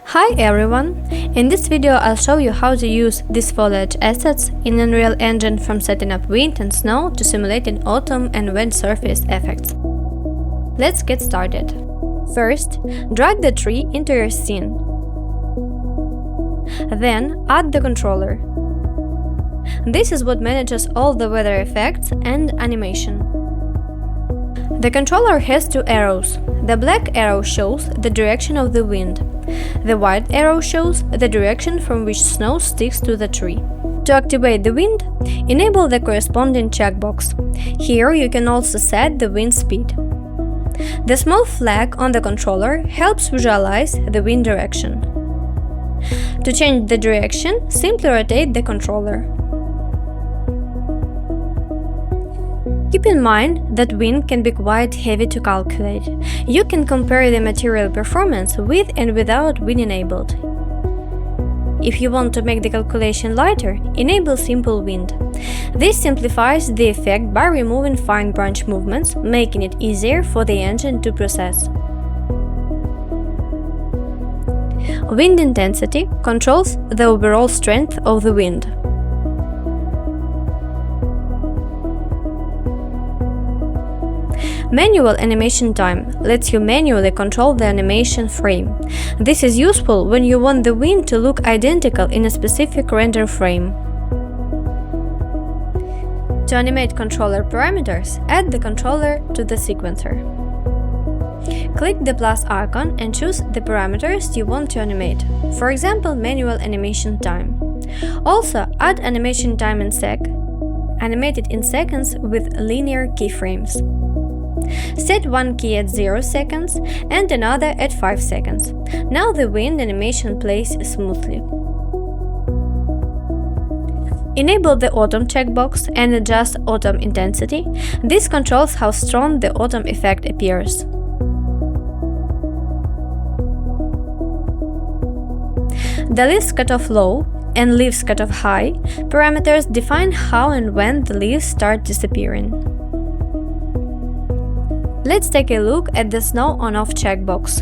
Hi everyone! In this video I'll show you how to use these foliage assets in Unreal Engine, from setting up wind and snow to simulating autumn and wet surface effects. Let's get started. First, drag the tree into your scene. Then add the controller. This is what manages all the weather effects and animation. The controller has two arrows. The black arrow shows the direction of the wind. The white arrow shows the direction from which snow sticks to the tree. To activate the wind, enable the corresponding checkbox. Here you can also set the wind speed. The small flag on the controller helps visualize the wind direction. To change the direction, simply rotate the controller. Keep in mind that wind can be quite heavy to calculate. You can compare the material performance with and without wind enabled. If you want to make the calculation lighter, enable Simple Wind. This simplifies the effect by removing fine branch movements, making it easier for the engine to process. Wind intensity controls the overall strength of the wind. Manual animation time lets you manually control the animation frame. This is useful when you want the wind to look identical in a specific render frame. To animate controller parameters, add the controller to the sequencer. Click the plus icon and choose the parameters you want to animate, for example, manual animation time. Also, add animation time in sec, animate it in seconds with linear keyframes. Set one key at 0 seconds and another at 5 seconds. Now the wind animation plays smoothly. Enable the autumn checkbox and adjust autumn intensity. This controls how strong the autumn effect appears. The leaves cut off low and leaves cut off high parameters define how and when the leaves start disappearing. Let's take a look at the Snow On-Off checkbox.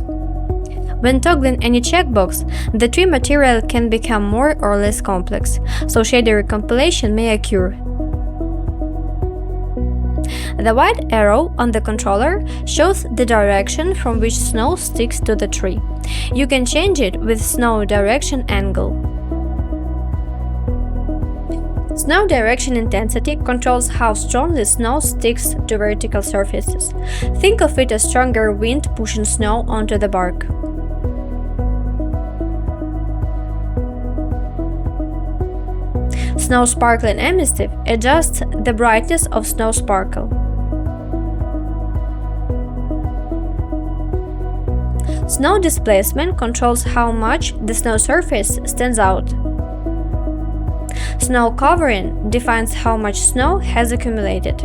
When toggling any checkbox, the tree material can become more or less complex, so shader recompilation may occur. The white arrow on the controller shows the direction from which snow sticks to the tree. You can change it with Snow Direction Angle. Snow direction intensity controls how strongly snow sticks to vertical surfaces. Think of it as stronger wind pushing snow onto the bark. Snow Sparkling Emissive adjusts the brightness of snow sparkle. Snow Displacement controls how much the snow surface stands out. Snow Covering defines how much snow has accumulated.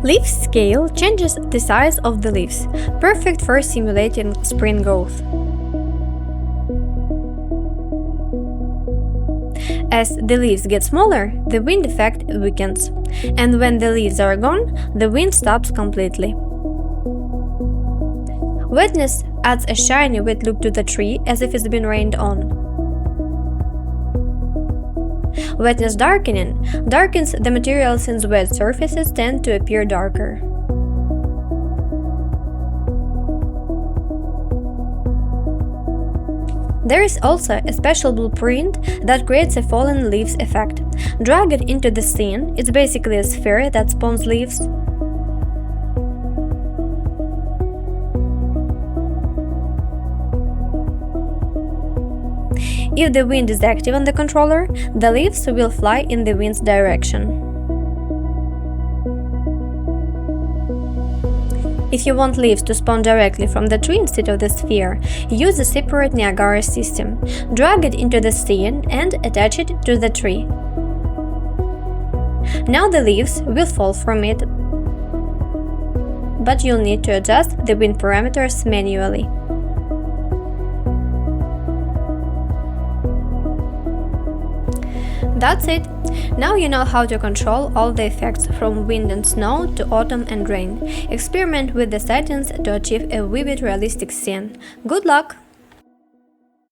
Leaf Scale changes the size of the leaves, perfect for simulating spring growth. As the leaves get smaller, the wind effect weakens, and when the leaves are gone, the wind stops completely. Wetness adds a shiny wet look to the tree, as if it's been rained on. Wetness Darkening darkens the material since wet surfaces tend to appear darker. There is also a special blueprint that creates a fallen leaves effect. Drag it into the scene. It's basically a sphere that spawns leaves. If the wind is active on the controller, the leaves will fly in the wind's direction. If you want leaves to spawn directly from the tree instead of the sphere, use the separate Niagara system. Drag it into the scene and attach it to the tree. Now the leaves will fall from it, but you'll need to adjust the wind parameters manually. That's it. Now you know how to control all the effects from wind and snow to autumn and rain. Experiment with the settings to achieve a vivid realistic scene. Good luck!